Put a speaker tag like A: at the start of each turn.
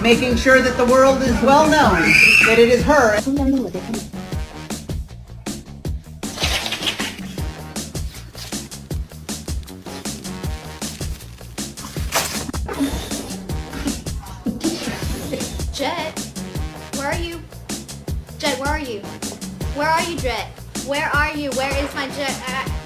A: making sure that the world is well known that it is her.
B: Jet, where are you? Jet, where are you? Where are you, Jet? Where are you? Where is my Jet at?